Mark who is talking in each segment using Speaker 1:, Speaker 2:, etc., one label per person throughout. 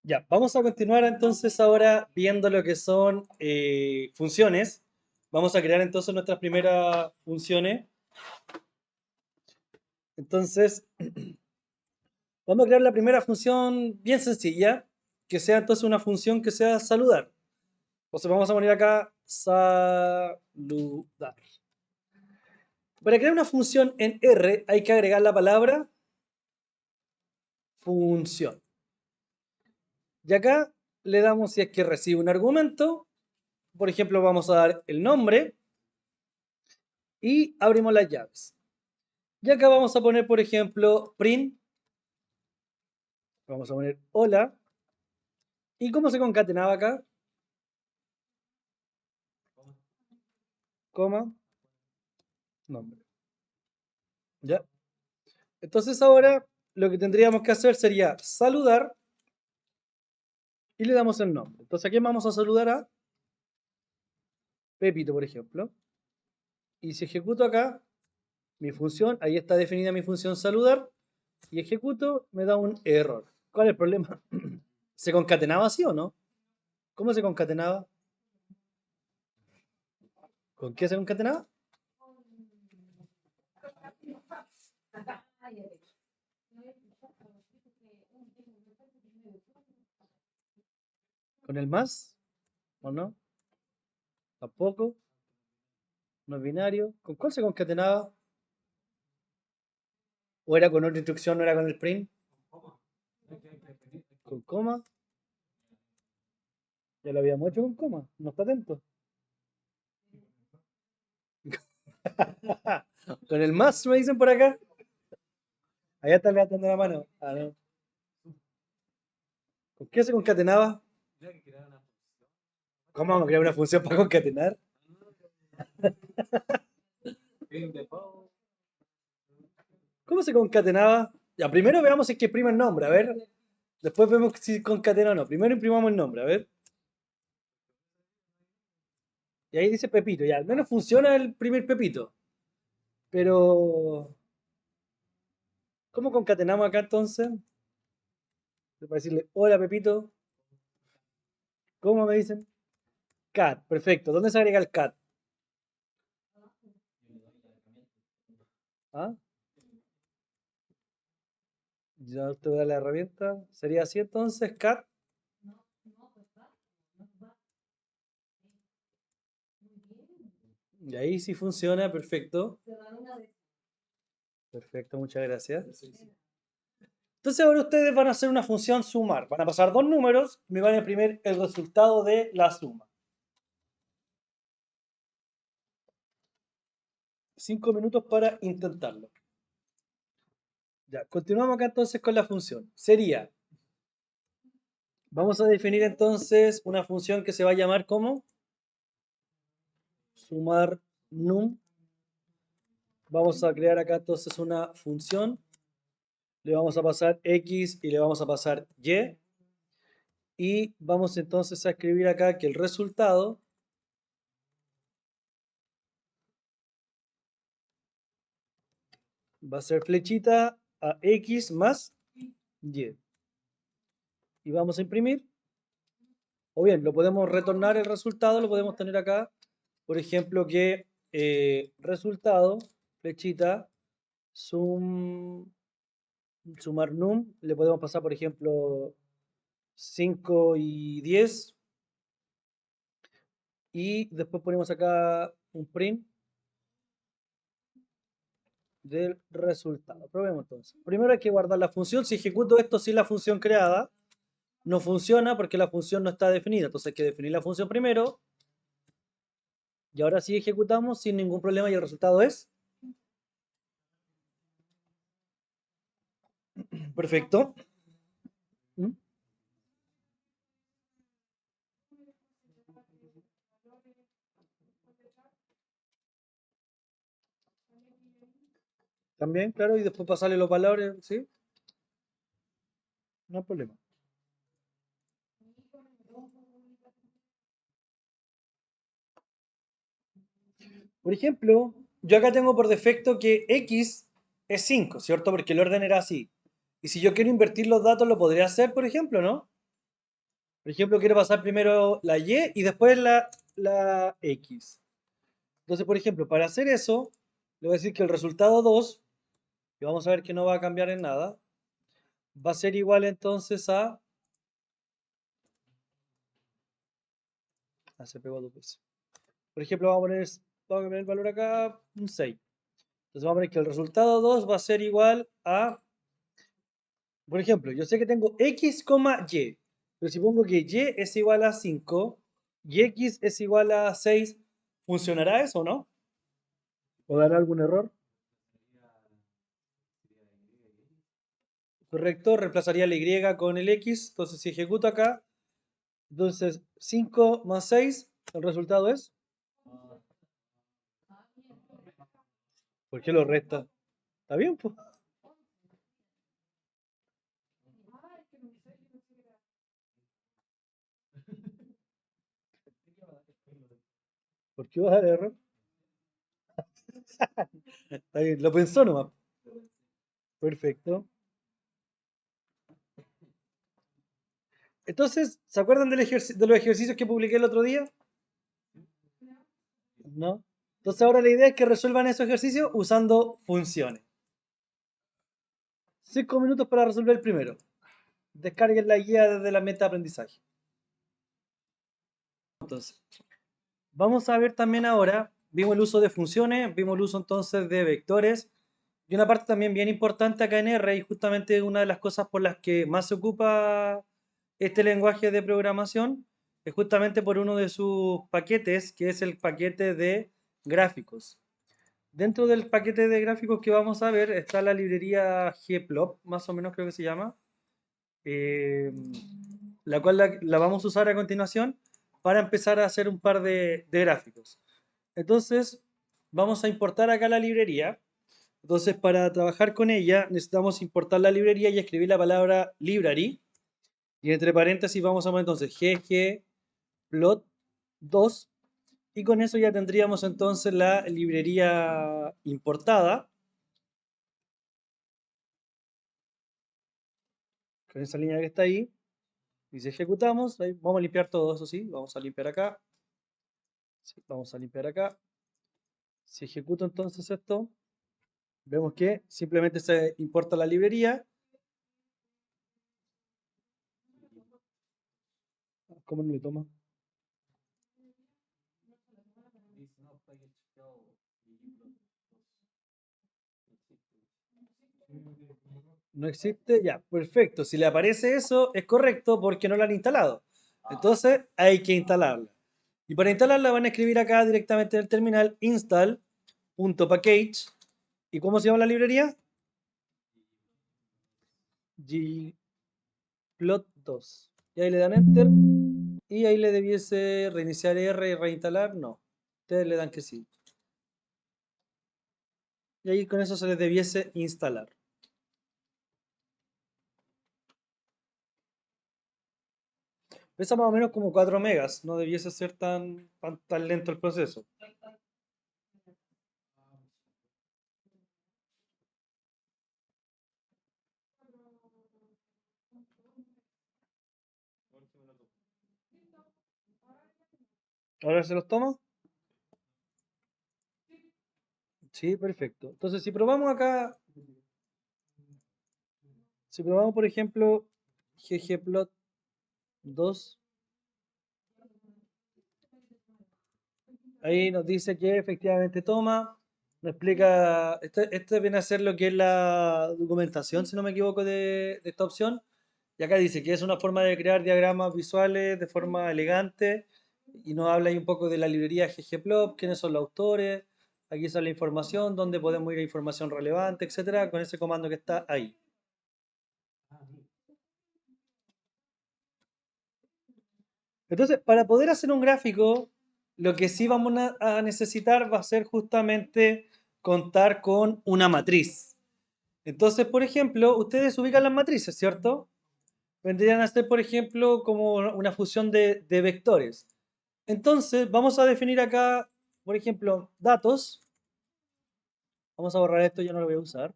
Speaker 1: Ya, vamos a continuar entonces ahora viendo lo que son funciones. Vamos a crear entonces nuestras primeras funciones. Entonces, vamos a crear la primera función bien sencilla, que sea entonces una función que sea saludar. Entonces vamos a poner acá saludar. Para crear una función en R hay que agregar la palabra función. Y acá le damos si es que recibe un argumento. Por ejemplo, vamos a dar el nombre y abrimos las llaves. Y acá vamos a poner, por ejemplo, print. Vamos a poner hola. ¿Y cómo se concatenaba acá? Coma, nombre. ¿Ya? Entonces ahora lo que tendríamos que hacer sería saludar y le damos el nombre. Entonces, ¿a quién vamos a saludar? A Pepito, por ejemplo. Y si ejecuto acá mi función, ahí está definida mi función saludar, y ejecuto, me da un error. ¿Cuál es el problema? ¿Se concatenaba así o no? ¿Cómo se concatenaba? ¿Con qué se concatenaba? ¿Con el más? ¿O no? Tampoco. No es binario. ¿Con cuál se concatenaba? ¿O era con otra instrucción, no era con el print? ¿Con coma? Ya lo habíamos hecho con coma. No está atento. Con el más, me dicen por acá. Allá está levantando la mano. Ah, no. ¿Con qué se concatenaba? ¿Cómo vamos a crear una función para concatenar? ¿Cómo se concatenaba? Ya, primero veamos si es que prima el nombre, a ver. Después vemos si concatena o no. Primero imprimamos el nombre, a ver. Y ahí dice Pepito, ya, al menos funciona el primer Pepito. Pero, ¿cómo concatenamos acá entonces? Para decirle, hola Pepito, ¿cómo me dicen? Cat, perfecto. ¿Dónde se agrega el cat? ¿Ah? Ya te voy a dar la herramienta. Sería así entonces, cat. Y ahí sí funciona, perfecto. Perfecto, muchas gracias. Entonces ahora ustedes van a hacer una función sumar. Van a pasar dos números y me van a imprimir el resultado de la suma. 5 minutos para intentarlo. Ya, continuamos acá entonces con la función. Sería, vamos a definir entonces una función que se va a llamar como sumar num. Vamos a crear acá entonces una función. Le vamos a pasar x y le vamos a pasar y. Y vamos entonces a escribir acá que el resultado va a ser flechita a x más y. Y vamos a imprimir. O bien, lo podemos retornar el resultado, lo podemos tener acá. Por ejemplo, que resultado, flechita, sumar num, le podemos pasar, por ejemplo, 5 y 10. Y después ponemos acá un print del resultado. Probemos entonces. Primero hay que guardar la función. Si ejecuto esto sin la función creada, no funciona porque la función no está definida. Entonces hay que definir la función primero. Y ahora sí ejecutamos sin ningún problema y el resultado es perfecto. ¿Mm? También, claro, y después pasarle los valores, ¿sí? No hay problema. Por ejemplo, yo acá tengo por defecto que X es 5, ¿cierto? Porque el orden era así. Y si yo quiero invertir los datos, lo podría hacer, por ejemplo, ¿no? Por ejemplo, quiero pasar primero la Y y después la X. Entonces, por ejemplo, para hacer eso, le voy a decir que el resultado 2, que vamos a ver que no va a cambiar en nada, va a ser igual entonces a... se pegó dos veces. Por ejemplo, vamos a poner el valor acá, un 6. Entonces vamos a poner que el resultado 2 va a ser igual a, por ejemplo, yo sé que tengo x, y, pero si pongo que y es igual a 5 y x es igual a 6, ¿funcionará eso o no? ¿O dará algún error? Correcto, reemplazaría la y con el x, entonces si ejecuto acá, entonces 5 más 6, el resultado es, ¿por qué lo resta? ¿Está bien, pues? ¿Por qué va a dar error? Está bien, lo pensó nomás. Perfecto. Entonces, ¿se acuerdan de los ejercicios que publiqué el otro día? ¿No? Entonces ahora la idea es que resuelvan esos ejercicios usando funciones. 5 minutos para resolver el primero. Descarguen la guía desde la meta de aprendizaje. Entonces, vamos a ver también ahora, vimos el uso de funciones, vimos el uso entonces de vectores, y una parte también bien importante acá en R, y justamente una de las cosas por las que más se ocupa este lenguaje de programación, es justamente por uno de sus paquetes, que es el paquete de gráficos. Dentro del paquete de gráficos que vamos a ver está la librería gplot, más o menos creo que se llama, eh, la cual la vamos a usar a continuación para empezar a hacer un par de gráficos. Entonces, vamos a importar acá la librería. Entonces, para trabajar con ella, necesitamos importar la librería y escribir la palabra library. Y entre paréntesis vamos a poner entonces ggplot2. Y con eso ya tendríamos entonces la librería importada. Con esa línea que está ahí. Y si ejecutamos, ahí vamos a limpiar todo eso, sí. Vamos a limpiar acá. Sí, vamos a limpiar acá. Si ejecuto entonces esto, vemos que simplemente se importa la librería. ¿Cómo no le toma? No existe, ya, perfecto. Si le aparece eso, es correcto porque no la han instalado. Entonces hay que instalarla. Y para instalarla van a escribir acá directamente en el terminal install.package. ¿Y cómo se llama la librería? Ggplot2. Y ahí le dan enter. Y ahí le debiese reiniciar R y reinstalar. No. Ustedes le dan que sí. Y ahí con eso se les debiese instalar. Pesa más o menos como 4 megas. No debiese ser tan lento el proceso. Ahora se los toma. Sí, perfecto. Entonces, si probamos acá, si probamos por ejemplo ggplot2, ahí nos dice que efectivamente toma, nos explica, este viene a ser lo que es la documentación, si no me equivoco, de esta opción. Y acá dice que es una forma de crear diagramas visuales de forma elegante y nos habla ahí un poco de la librería ggplot, quiénes son los autores, aquí sale la información, dónde podemos ir a información relevante, etcétera, con ese comando que está ahí. Entonces, para poder hacer un gráfico, lo que sí vamos a necesitar va a ser justamente contar con una matriz. Entonces, por ejemplo, ustedes ubican las matrices, ¿cierto? Vendrían a ser, por ejemplo, como una fusión de vectores. Entonces, vamos a definir acá, por ejemplo, datos. Vamos a borrar esto, yo no lo voy a usar.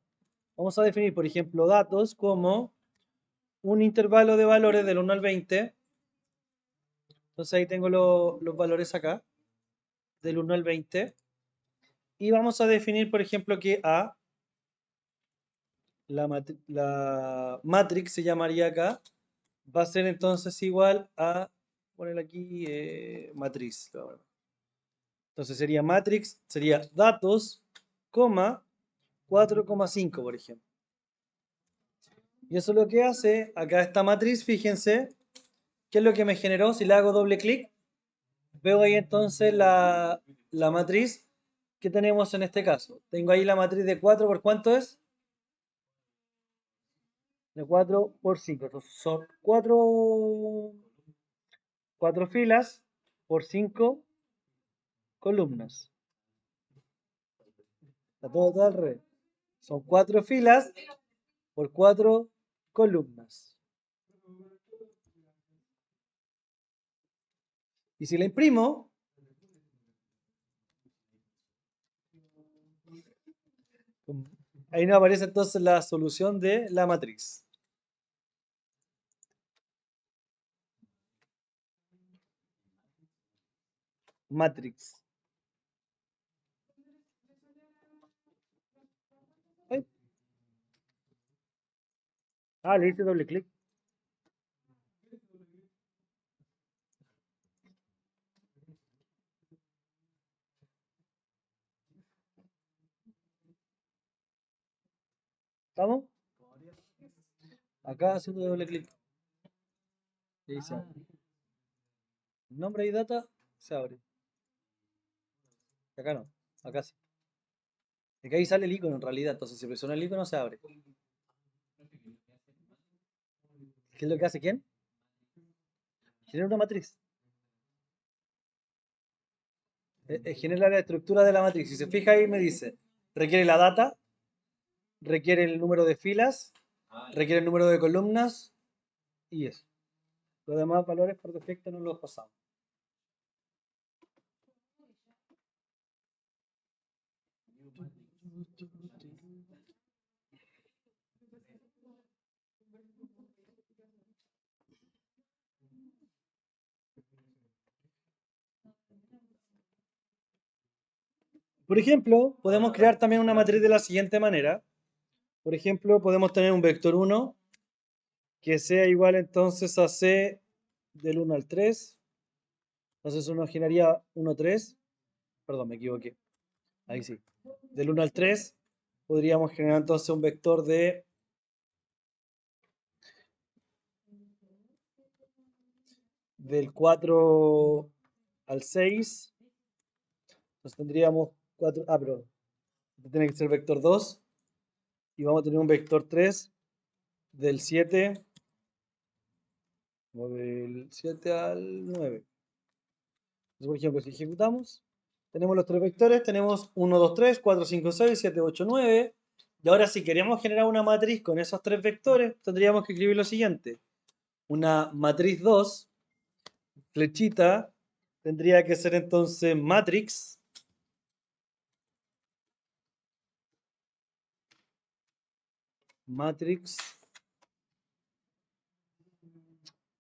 Speaker 1: Vamos a definir, por ejemplo, datos como un intervalo de valores del 1 al 20. Entonces ahí tengo los valores acá, del 1 al 20. Y vamos a definir, por ejemplo, que A, la matrix se llamaría acá, va a ser entonces igual a, poner aquí, matriz. Entonces sería matrix, sería datos, coma, 4,5, por ejemplo. Y eso lo que hace, acá esta matriz, fíjense, ¿qué es lo que me generó? Si le hago doble clic, veo ahí entonces la matriz que tenemos en este caso. Tengo ahí la matriz de 4 por cuánto es? De 4 por 5. Entonces son 4 filas por 5 columnas. Está todo al revés. Son 4 filas por 4 columnas. Y si la imprimo, ahí nos aparece entonces la solución de la matriz. Matrix. Ay. Ah, le hice doble clic. ¿Estamos? Acá haciendo doble clic. Y ahí se abre. Nombre y data se abre. Acá no, acá sí. Es que ahí sale el icono en realidad, entonces si presiona el icono se abre. ¿Qué es lo que hace quién? Genera una matriz. Genera la estructura de la matriz. Si se fija ahí me dice, requiere la data, requiere el número de filas, requiere el número de columnas y eso. Los demás valores por defecto no los pasamos. Por ejemplo, podemos crear también una matriz de la siguiente manera. Por ejemplo, podemos tener un vector 1 que sea igual entonces a C del 1 al 3. Entonces uno generaría 1, 3. Perdón, me equivoqué. Ahí sí. Del 1 al 3 podríamos generar entonces un vector del 4 al 6. Entonces tendríamos 4. Ah, pero tiene que ser vector 2. Y vamos a tener un vector 3 del 7. O del 7 al 9. Entonces, por ejemplo, si ejecutamos, tenemos los tres vectores, tenemos 1, 2, 3, 4, 5, 6, 7, 8, 9. Y ahora si queremos generar una matriz con esos tres vectores, tendríamos que escribir lo siguiente. Una matriz 2, flechita, tendría que ser entonces matrix. Matrix.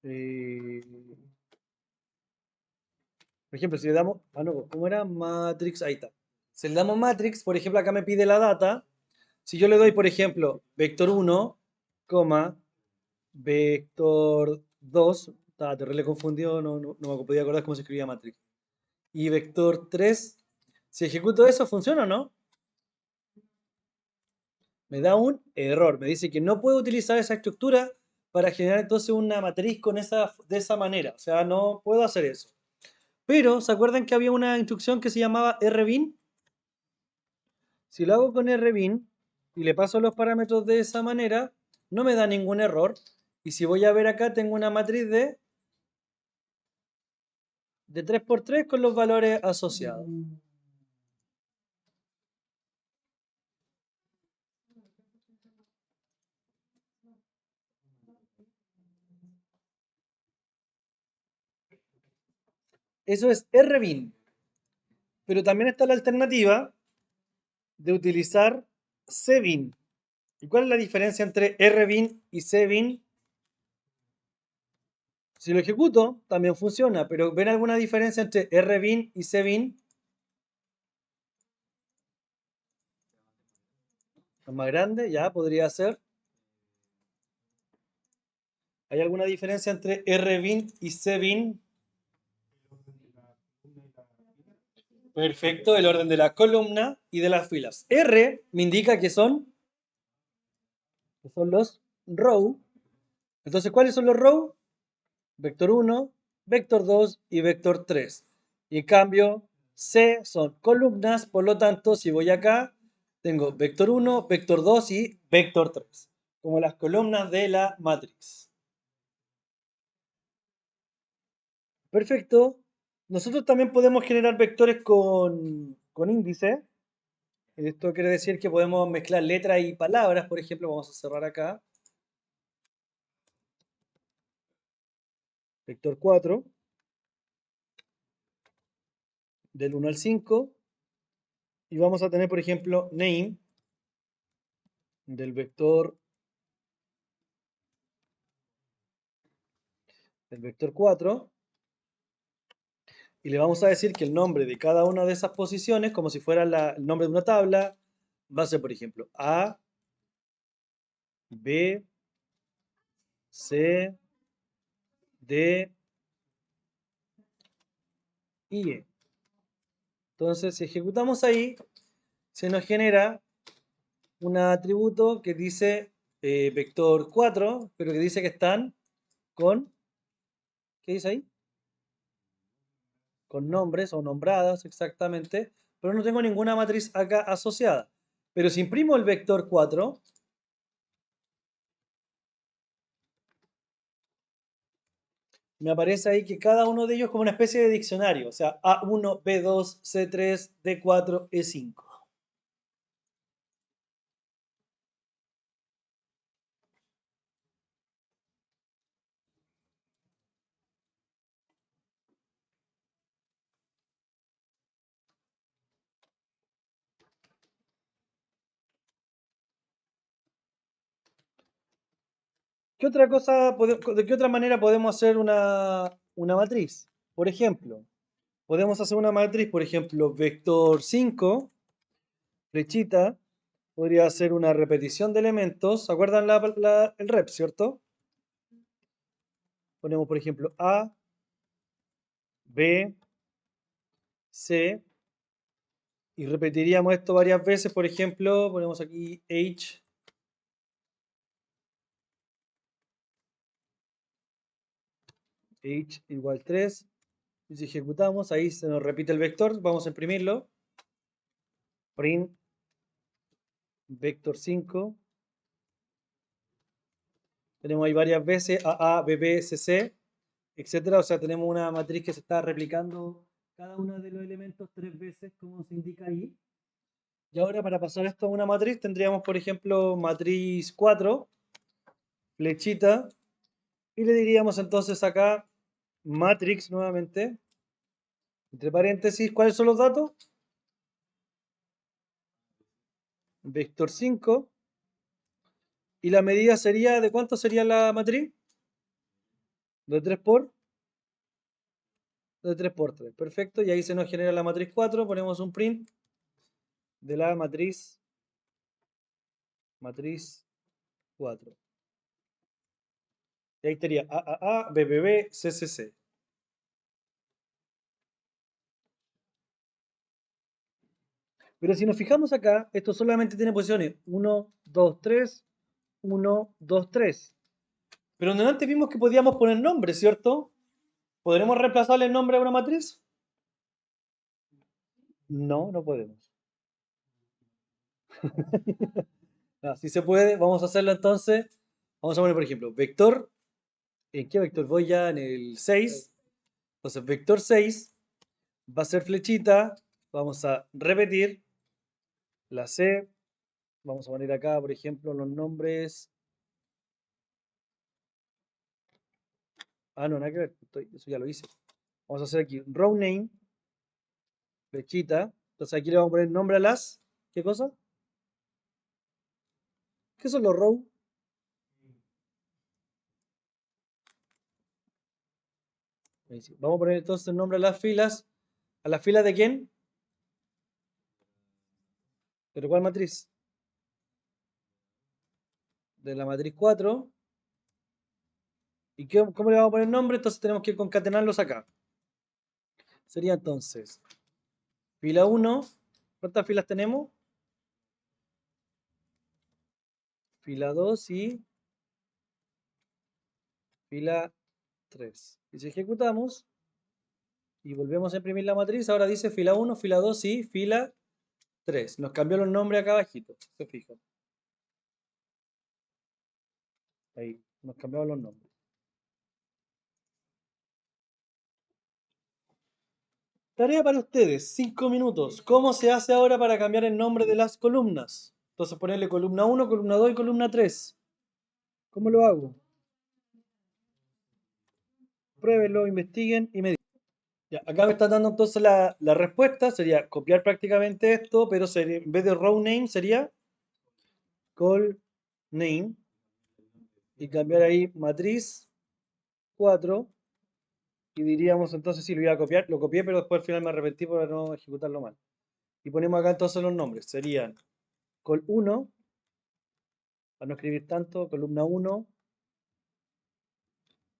Speaker 1: eh, por ejemplo, si le damos. Ah, no, ¿cómo era? Matrix. Ahí está. Si le damos matrix, por ejemplo, acá me pide la data. Si yo le doy, por ejemplo, vector 1, coma, vector 2, estaba terrible confundido, no me podía acordar cómo se escribía matrix. Y vector 3, si ejecuto eso, ¿funciona o no? Me da un error, me dice que no puedo utilizar esa estructura para generar entonces una matriz de esa manera, o sea, no puedo hacer eso. Pero, ¿se acuerdan que había una instrucción que se llamaba rbin? Si lo hago con rbin y le paso los parámetros de esa manera, no me da ningún error. Y si voy a ver acá, tengo una matriz de 3x3 con los valores asociados. Eso es rbin. Pero también está la alternativa de utilizar cbin. ¿Y cuál es la diferencia entre rbin y cbin? Si lo ejecuto, también funciona, pero ¿ven alguna diferencia entre rbin y cbin? ¿Es más grande? Ya, podría ser. ¿Hay alguna diferencia entre rbin y cbin? Perfecto, el orden de la columna y de las filas. R me indica que son los row. Entonces, ¿cuáles son los row? Vector 1, vector 2 y vector 3. Y en cambio, C son columnas, por lo tanto, si voy acá, tengo vector 1, vector 2 y vector 3, como las columnas de la matriz. Perfecto. Nosotros también podemos generar vectores con índice. Esto quiere decir que podemos mezclar letras y palabras. Por ejemplo, vamos a cerrar acá. Vector 4, del 1 al 5. Y vamos a tener, por ejemplo, name del vector 4. Y le vamos a decir que el nombre de cada una de esas posiciones, como si fuera el nombre de una tabla, va a ser, por ejemplo, A, B, C, D y E. Entonces, si ejecutamos ahí, se nos genera un atributo que dice vector 4, pero que dice que están con, ¿qué dice ahí? Con nombres o nombradas exactamente, pero no tengo ninguna matriz acá asociada. Pero si imprimo el vector 4, me aparece ahí que cada uno de ellos es como una especie de diccionario, o sea, A1, B2, C3, D4, E5. ¿Qué otra cosa, de qué otra manera podemos hacer una matriz? Por ejemplo, podemos hacer una matriz, por ejemplo, vector 5, flechita, podría ser una repetición de elementos. ¿Se acuerdan el rep, cierto? Ponemos, por ejemplo, A, B, C, y repetiríamos esto varias veces. Por ejemplo, ponemos aquí H igual 3. Y si ejecutamos, ahí se nos repite el vector. Vamos a imprimirlo. Print vector 5. Tenemos ahí varias veces AA, BB, CC, etcétera. O sea, tenemos una matriz que se está replicando cada uno de los elementos 3 veces, como se indica ahí. Y ahora para pasar esto a una matriz, tendríamos, por ejemplo, matriz 4, flechita, y le diríamos entonces acá matrix nuevamente, entre paréntesis, ¿cuáles son los datos? Vector 5. ¿Y la medida sería de cuánto sería la matriz? De 3 por 3. Perfecto. Y ahí se nos genera la matriz 4. Ponemos un print de la matriz 4. Y ahí estaría AAA, BBB, CCC. Pero si nos fijamos acá, esto solamente tiene posiciones 1, 2, 3, 1, 2, 3. Pero donde antes vimos que podíamos poner nombres, ¿cierto? ¿Podremos reemplazarle el nombre a una matriz? No, no podemos. Si se puede, vamos a hacerlo entonces. Vamos a poner, por ejemplo, vector. ¿En qué vector? Voy ya en el 6. Entonces, vector 6 va a ser flechita. Vamos a repetir la C. Vamos a poner acá, por ejemplo, los nombres. No, nada que ver. Eso ya lo hice. Vamos a hacer aquí row name, flechita. Entonces aquí le vamos a poner nombre a las. ¿Qué cosa? ¿Qué son los row? Ahí sí. Vamos a poner entonces el nombre a las filas. ¿A la fila de quién? ¿Pero cuál matriz? De la matriz 4. ¿Y cómo le vamos a poner nombre? Entonces tenemos que concatenarlos acá. Sería entonces fila 1. ¿Cuántas filas tenemos? Fila 2 y fila 3. Y si ejecutamos y volvemos a imprimir la matriz, ahora dice fila 1, fila 2 y fila 3. Nos cambió los nombres acá abajito, se fijan. Ahí, nos cambiaron los nombres. Tarea para ustedes, 5 minutos. ¿Cómo se hace ahora para cambiar el nombre de las columnas? Entonces ponerle columna 1, columna 2 y columna 3. ¿Cómo lo hago? Pruébenlo, investiguen y me digan. Ya, acá me está dando entonces la respuesta. Sería copiar prácticamente esto, pero en vez de row name sería call name. Y cambiar ahí matriz 4. Y diríamos entonces si lo iba a copiar. Lo copié, pero después al final me arrepentí por no ejecutarlo mal. Y ponemos acá entonces los nombres. Serían col 1, para no escribir tanto, columna 1,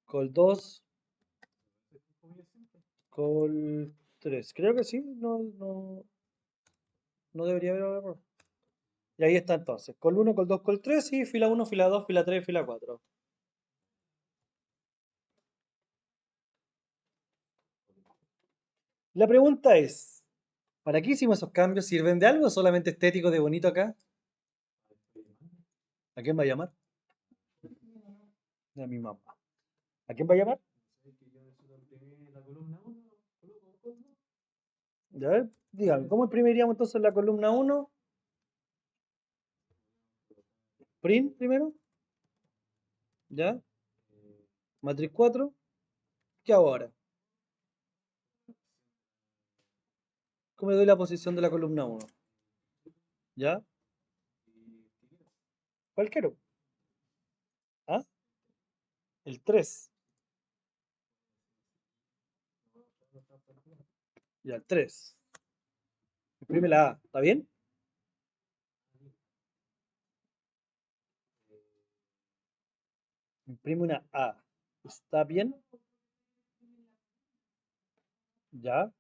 Speaker 1: col 2, col 3. Creo que sí, no debería haber error. Y ahí está entonces. Col 1, col 2, col 3 y fila 1, fila 2, fila 3, fila 4. La pregunta es, ¿para qué hicimos esos cambios? ¿Sirven de algo o solamente estético de bonito acá? ¿A quién va a llamar? A mi mamá. ¿A quién va a llamar? Ya ver, dígame, ¿cómo imprimiríamos entonces la columna 1? Print primero, ¿ya? Matriz 4. ¿Qué hago ahora? ¿Cómo le doy la posición de la columna 1? ¿Ya? ¿Cuál quiero? ¿Ah? El 3. Ya, el 3. Imprime la A, ¿está bien? Imprime una A. ¿Está bien? ¿Ya?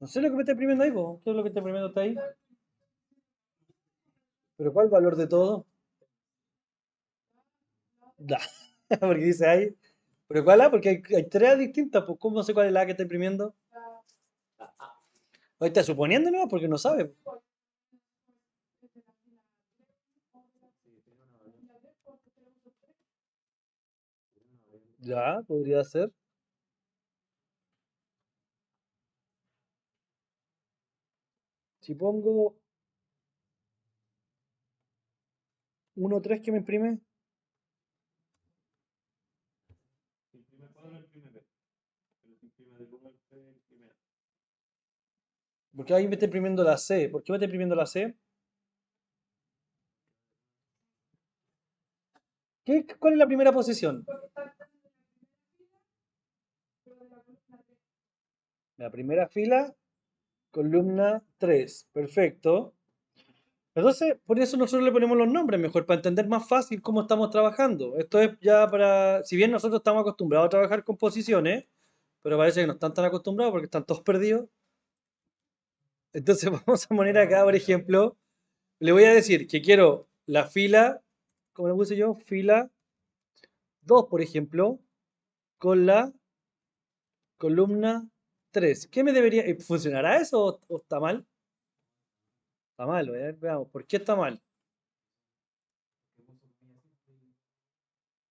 Speaker 1: No sé lo que me está imprimiendo ahí, po. ¿Qué es lo que está imprimiendo está ahí? ¿Pero cuál valor de todo? Da. Porque dice ahí. ¿Pero cuál A? Porque hay tres distintas, pues ¿cómo sé cuál es la A que está imprimiendo? Ahí está suponiendo, ¿no? Porque no sabe. Ya, podría ser. Si pongo 1, 3 que me imprime, porque ahí me está imprimiendo la C. ¿Por qué me está imprimiendo la C? ¿Cuál es la primera posición? La primera fila, columna 3. Perfecto. Entonces, por eso nosotros le ponemos los nombres mejor, para entender más fácil cómo estamos trabajando. Esto es ya para, si bien nosotros estamos acostumbrados a trabajar con posiciones, pero parece que no están tan acostumbrados porque están todos perdidos. Entonces vamos a poner acá, por ejemplo, le voy a decir que quiero la fila, ¿cómo le puse yo? Fila 2, por ejemplo, con la columna 3. ¿Qué me debería... ¿Funcionará eso o está mal? Está mal, a ver, veamos. ¿Por qué está mal?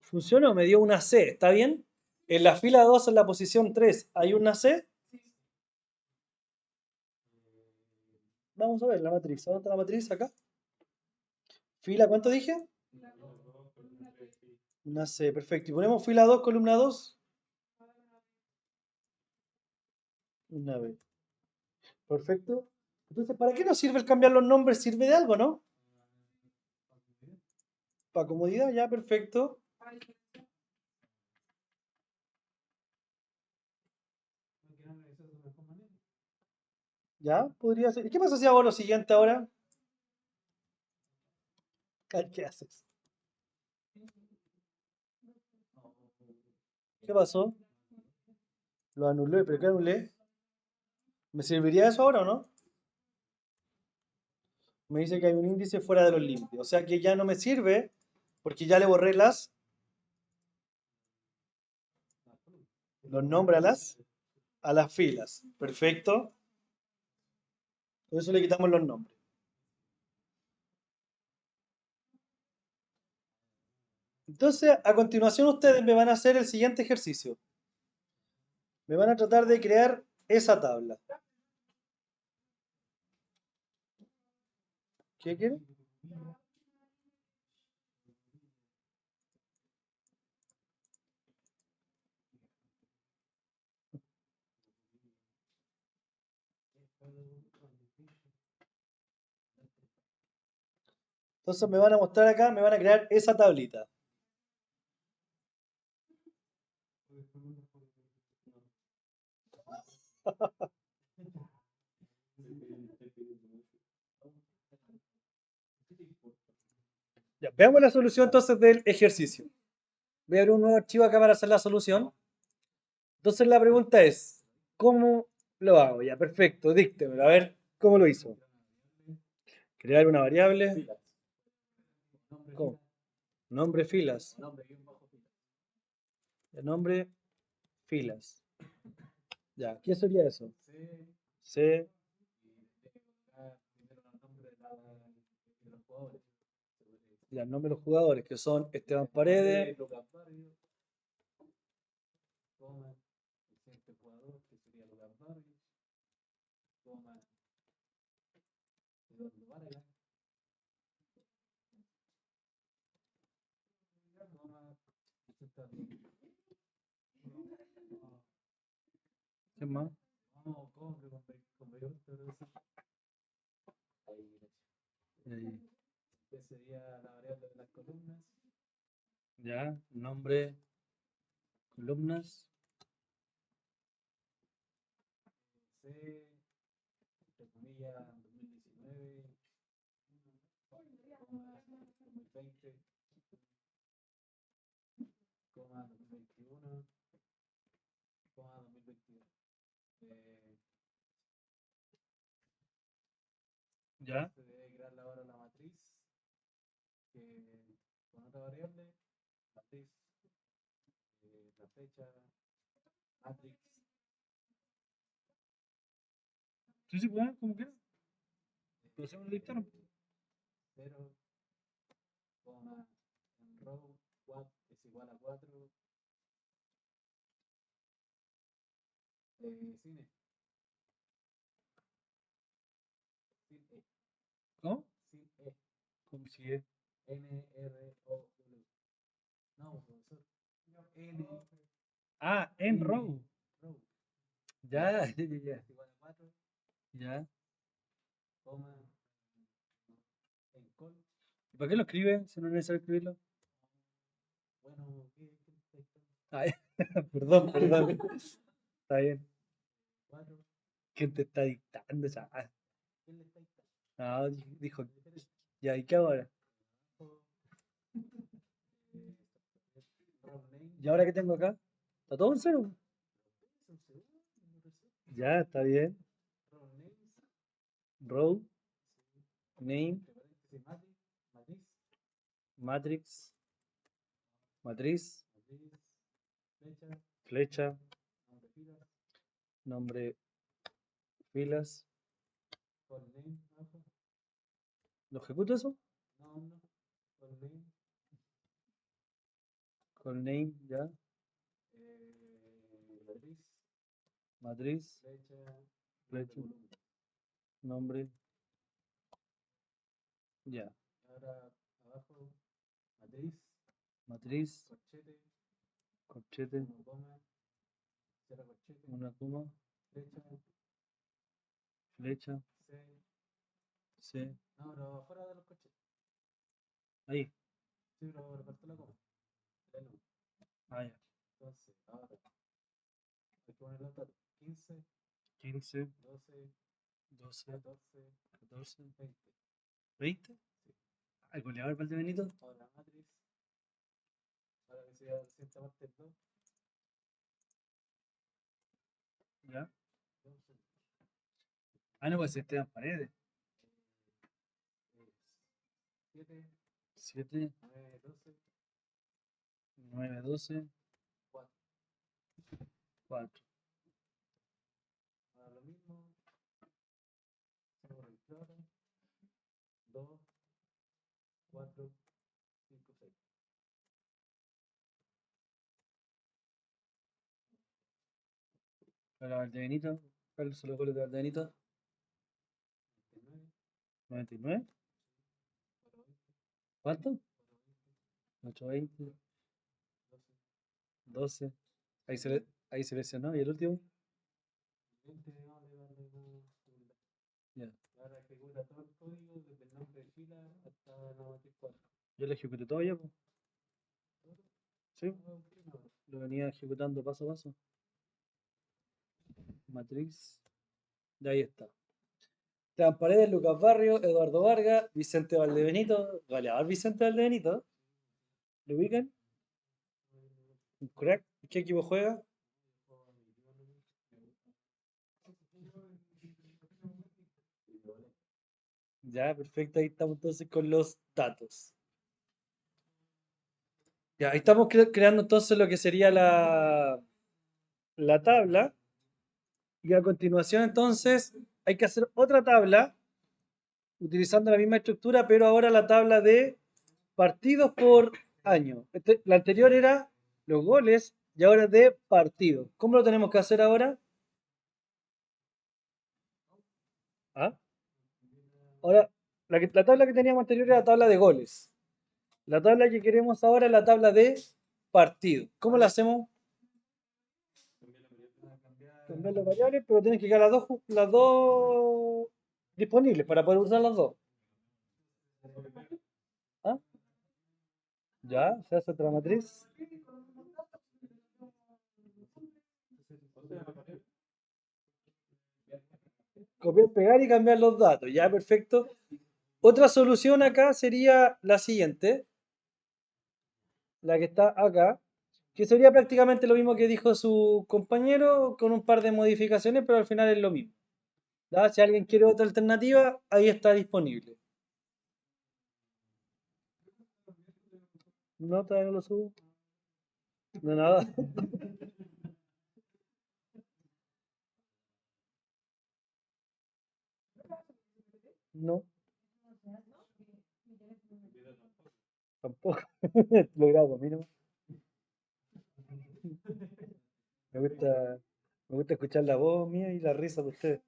Speaker 1: ¿Funcionó? Me dio una C, ¿está bien? En la fila 2, en la posición 3, ¿hay una C? Vamos a ver la matriz. ¿Dónde está la matriz? Acá. Fila, ¿cuánto dije? Una C, perfecto. Y ponemos fila 2, columna 2. Una B. Perfecto. Entonces, ¿para qué nos sirve el cambiar los nombres? ¿Sirve de algo, no? Para comodidad, ya, perfecto. ¿Ya? Podría ser. ¿Y qué pasa si hago lo siguiente ahora? ¿Qué haces? ¿Qué pasó? Lo anulé, pero ¿qué anulé? ¿Me serviría eso ahora o no? Me dice que hay un índice fuera de los límites. O sea que ya no me sirve porque ya le borré los nombres a las filas. Perfecto. Por eso le quitamos los nombres. Entonces, a continuación ustedes me van a hacer el siguiente ejercicio. Me van a tratar de crear esa tabla. ¿Qué quieren? Entonces me van a mostrar acá, me van a crear esa tablita. Ya, veamos la solución entonces del ejercicio. Voy a abrir un nuevo archivo acá para hacer la solución. Entonces la pregunta es, ¿cómo lo hago? Ya, perfecto, díctemelo. A ver, ¿cómo lo hizo? Crear una variable. ¿Cómo? Nombre filas. El nombre filas. Ya, ¿qué sería eso? C. Ya, el nombre de los jugadores, que son Esteban Paredes. ¿Qué más? Eh, ya, nombre, columnas. Ya, sí, sí, pues, como quieras. Lo hacemos en el dictaron. ¿Cómo? ¿Cómo sigue? Ah, en row. Ya, ya, ya, ya. Ya. ¿Y para qué lo escribe si no es necesario escribirlo? Ay, perdón, perdón. Está bien. ¿Quién te está dictando esa? No, dijo. Ya, ¿y qué ahora? ¿Y ahora qué tengo acá? ¿Está todo en cero? Ya, está bien. Row, name, matrix, matriz, flecha, nombre, filas. ¿Lo ejecuto eso? Con name, ya. Matriz, flecha, nombre, ya. Matriz, corchete, una coma, flecha, C. Ahí. Ah, ya. 15, 12, 14, 20. ¿El goleador Valdebenito?
Speaker 2: Ahora matriz. Ahora que sea la siguiente parte del 2.
Speaker 1: ¿Ya? Ah, no, pues Esteban Paredes.
Speaker 2: 7,
Speaker 1: 7,
Speaker 2: 9, 12,
Speaker 1: 9, 12,
Speaker 2: 4.
Speaker 1: 4.
Speaker 2: Ahora lo mismo. Hacemos el claro. 2, 4, 5, 6.
Speaker 1: Para Valdebenito. ¿Cuáles son los goles de Valdebenito?
Speaker 2: 29,
Speaker 1: 99.
Speaker 2: 4, 20,
Speaker 1: ¿Cuánto?
Speaker 2: 4,
Speaker 1: 8, 20,
Speaker 2: 20, 12.
Speaker 1: 12. Ahí seleccionó. ¿Y el último?
Speaker 2: 20 no le darle una segunda.
Speaker 1: Ya.
Speaker 2: Ahora ejecuta todo el código desde el nombre de fila hasta la matriz 4.
Speaker 1: Yo lo ejecuté todo ya, pues. Sí,
Speaker 2: Todo primero.
Speaker 1: lo venía ejecutando paso a paso. Matriz. De ahí está. Esteban Paredes, Lucas Barrio, Eduardo Vargas, Vicente Valdebenito. Goleador Vicente Valdebenito. ¿Lo ubican? Un crack. ¿Qué equipo juega? Ya, perfecto. Ahí estamos entonces con los datos. Ya, ahí estamos creando entonces lo que sería la tabla. Y a continuación entonces hay que hacer otra tabla utilizando la misma estructura, pero ahora la tabla de partidos por año. La anterior era los goles y ahora es de partidos. ¿Cómo lo tenemos que hacer ahora? ¿Ah? Ahora, la tabla que teníamos anterior era la tabla de goles. La tabla que queremos ahora es la tabla de partidos. ¿Cómo la hacemos? Cambiar las variables, pero tienes que quedar las dos disponibles para poder usar las dos. ¿Ah? Ya, se hace otra matriz. Copiar, pegar y cambiar los datos. Ya, perfecto. Otra solución acá sería la siguiente, la que está acá, que sería prácticamente lo mismo que dijo su compañero, con un par de modificaciones, pero al final es lo mismo. ¿Ya? Si alguien quiere otra alternativa, ahí está disponible. No, todavía no lo subo. No, nada. No, tampoco. Lo grabo, a mí no. Me gusta, me gusta escuchar la voz mía y la risa de ustedes.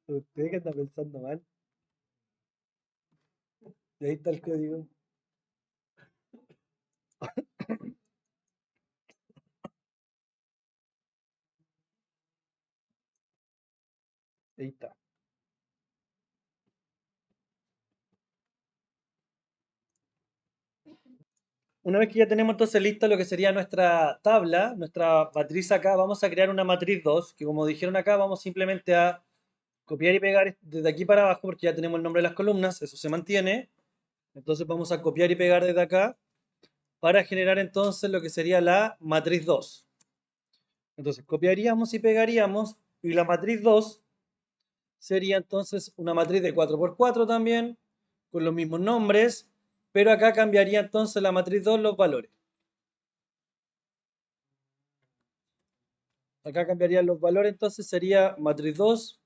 Speaker 1: Usted que está pensando mal. Y ahí está el código. Ahí está. Una vez que ya tenemos entonces lista lo que sería nuestra tabla, nuestra matriz acá, vamos a crear una matriz 2, que como dijeron acá, vamos simplemente a copiar y pegar desde aquí para abajo, porque ya tenemos el nombre de las columnas, eso se mantiene. Entonces vamos a copiar y pegar desde acá para generar entonces lo que sería la matriz 2. Entonces copiaríamos y pegaríamos, y la matriz 2 sería entonces una matriz de 4×4 también, con los mismos nombres, pero acá cambiaría entonces la matriz 2 los valores. Acá cambiarían los valores, entonces sería matriz 2,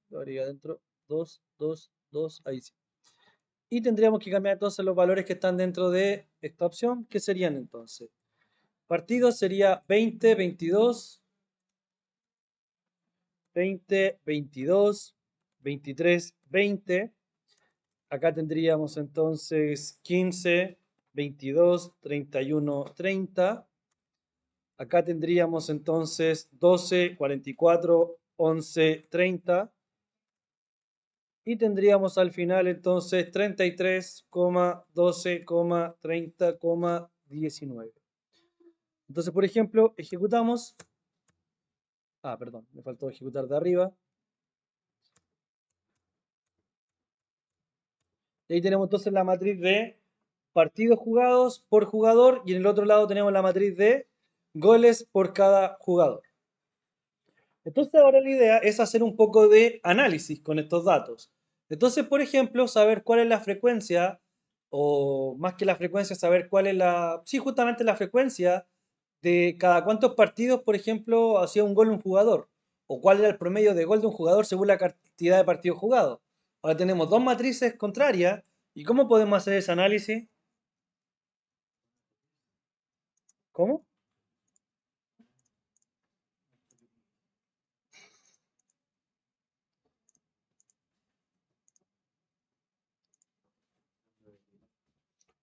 Speaker 1: lo haría adentro, 2, 2, 2, ahí sí. Y tendríamos que cambiar entonces los valores que están dentro de esta opción, que serían entonces, partidos sería 20, 22, 20, 22, 23, 20. Acá tendríamos entonces 15, 22, 31, 30. Acá tendríamos entonces 12, 44, 11, 30. Y tendríamos al final entonces 33, 12, 30, 19. Entonces, por ejemplo, ejecutamos. Ah, perdón, me faltó ejecutar de arriba. Y ahí tenemos entonces la matriz de partidos jugados por jugador y en el otro lado tenemos la matriz de goles por cada jugador. Entonces ahora la idea es hacer un poco de análisis con estos datos. Entonces, por ejemplo, saber cuál es la frecuencia, o más que la frecuencia, saber cuál es sí, justamente la frecuencia de cada cuántos partidos, por ejemplo, hacía un gol un jugador, o cuál era el promedio de gol de un jugador según la cantidad de partidos jugados. Ahora tenemos dos matrices contrarias, ¿y cómo podemos hacer ese análisis? ¿Cómo?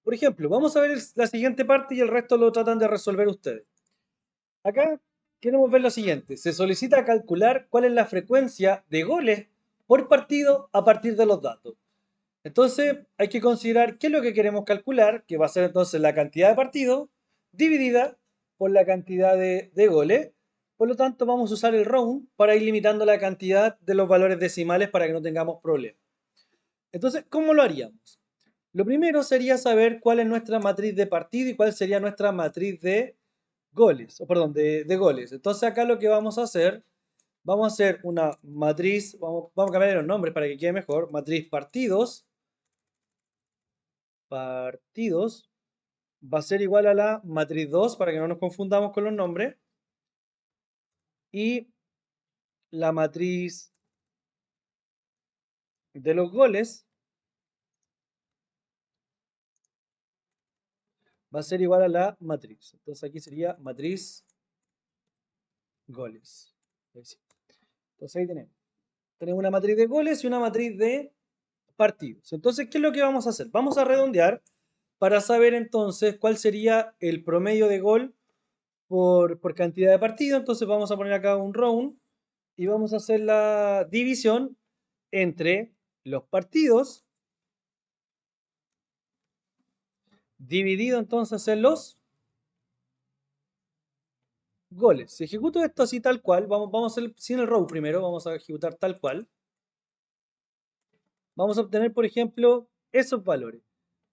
Speaker 1: Por ejemplo, vamos a ver la siguiente parte y el resto lo tratan de resolver ustedes. Acá queremos ver lo siguiente. Se solicita calcular cuál es la frecuencia de goles por partido a partir de los datos. Entonces hay que considerar qué es lo que queremos calcular, que va a ser entonces la cantidad de partidos dividida por la cantidad de goles. Por lo tanto, vamos a usar el round para ir limitando la cantidad de los valores decimales para que no tengamos problemas. Entonces, ¿cómo lo haríamos? Lo primero sería saber cuál es nuestra matriz de partido y cuál sería nuestra matriz de goles, o perdón, de goles. Entonces acá lo que vamos a hacer una matriz, vamos a cambiar los nombres para que quede mejor, matriz partidos, va a ser igual a la matriz 2 para que no nos confundamos con los nombres, y la matriz de los goles va a ser igual a la matriz. Entonces aquí sería matriz goles. Entonces ahí tenemos una matriz de goles y una matriz de partidos. Entonces, ¿qué es lo que vamos a hacer? Vamos a redondear para saber entonces cuál sería el promedio de gol por cantidad de partidos. Entonces vamos a poner acá un round y vamos a hacer la división entre los partidos dividido entonces en los goles. Si ejecuto esto así tal cual, vamos a hacer sin el row primero, vamos a ejecutar tal cual. Vamos a obtener, por ejemplo, esos valores.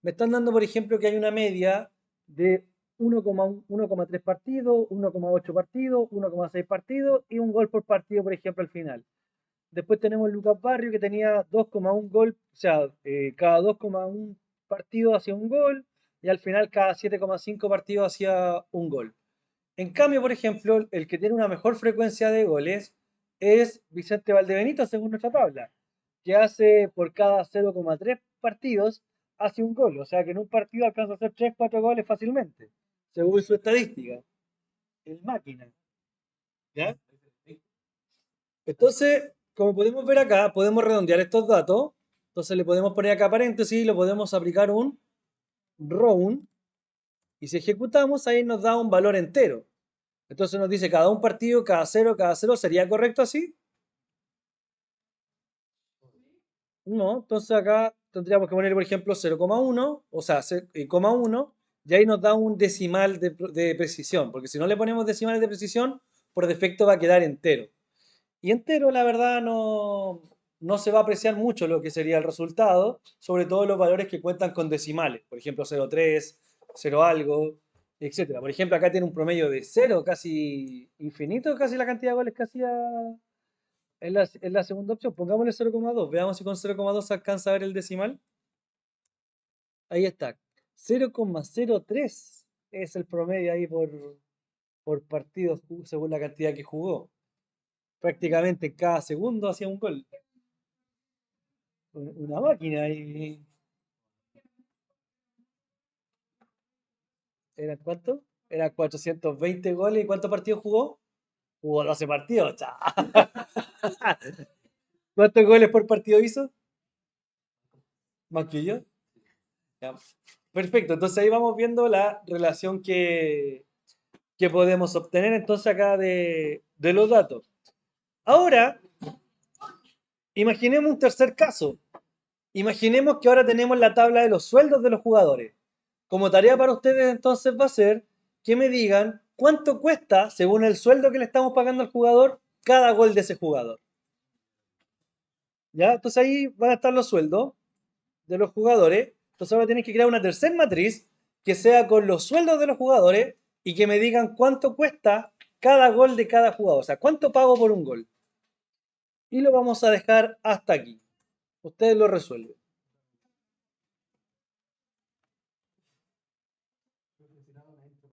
Speaker 1: Me están dando, por ejemplo, que hay una media de 1,3 partidos, 1,8 partidos, 1,6 partidos y un gol por partido, por ejemplo, al final. Después tenemos Lucas Barrio que tenía 2,1 gol, o sea, cada 2,1 partidos hacía un gol y al final cada 7,5 partidos hacía un gol. En cambio, por ejemplo, el que tiene una mejor frecuencia de goles es Vicente Valdebenito, según nuestra tabla, que hace por cada 0,3 partidos, hace un gol. O sea que en un partido alcanza a hacer 3, 4 goles fácilmente, según su estadística. El máquina. ¿Ya? Entonces, como podemos ver acá, podemos redondear estos datos. Entonces le podemos poner acá paréntesis y le podemos aplicar un round. Y si ejecutamos, ahí nos da un valor entero. Entonces nos dice cada un partido, cada cero, ¿sería correcto así? No, entonces acá tendríamos que poner, por ejemplo, 0,1, o sea, coma 1, y ahí nos da un decimal de precisión, porque si no le ponemos decimales de precisión, por defecto va a quedar entero. Y entero, la verdad, no se va a apreciar mucho lo que sería el resultado, sobre todo los valores que cuentan con decimales, por ejemplo, 0,3, 0 algo, etcétera. Por ejemplo, acá tiene un promedio de 0, casi infinito, casi la cantidad de goles que hacía en la segunda opción. Pongámosle 0,2, veamos si con 0,2 se alcanza a ver el decimal. Ahí está, 0,03 es el promedio ahí por partido según la cantidad que jugó. Prácticamente cada segundo hacía un gol. Una máquina y... ¿Eran cuánto? Eran 420 goles. ¿Y cuántos partidos jugó? Jugó 12 partidos. ¡Cha! ¿Cuántos goles por partido hizo? ¿Más que yo? Ya. Perfecto, entonces ahí vamos viendo la relación que podemos obtener entonces acá de los datos. Ahora, imaginemos un tercer caso. Imaginemos que ahora tenemos la tabla de los sueldos de los jugadores. Como tarea para ustedes entonces va a ser que me digan cuánto cuesta, según el sueldo que le estamos pagando al jugador, cada gol de ese jugador. ¿Ya? Entonces ahí van a estar los sueldos de los jugadores. Entonces ahora tienes que crear una tercera matriz que sea con los sueldos de los jugadores y que me digan cuánto cuesta cada gol de cada jugador. O sea, cuánto pago por un gol. Y lo vamos a dejar hasta aquí. Ustedes lo resuelven.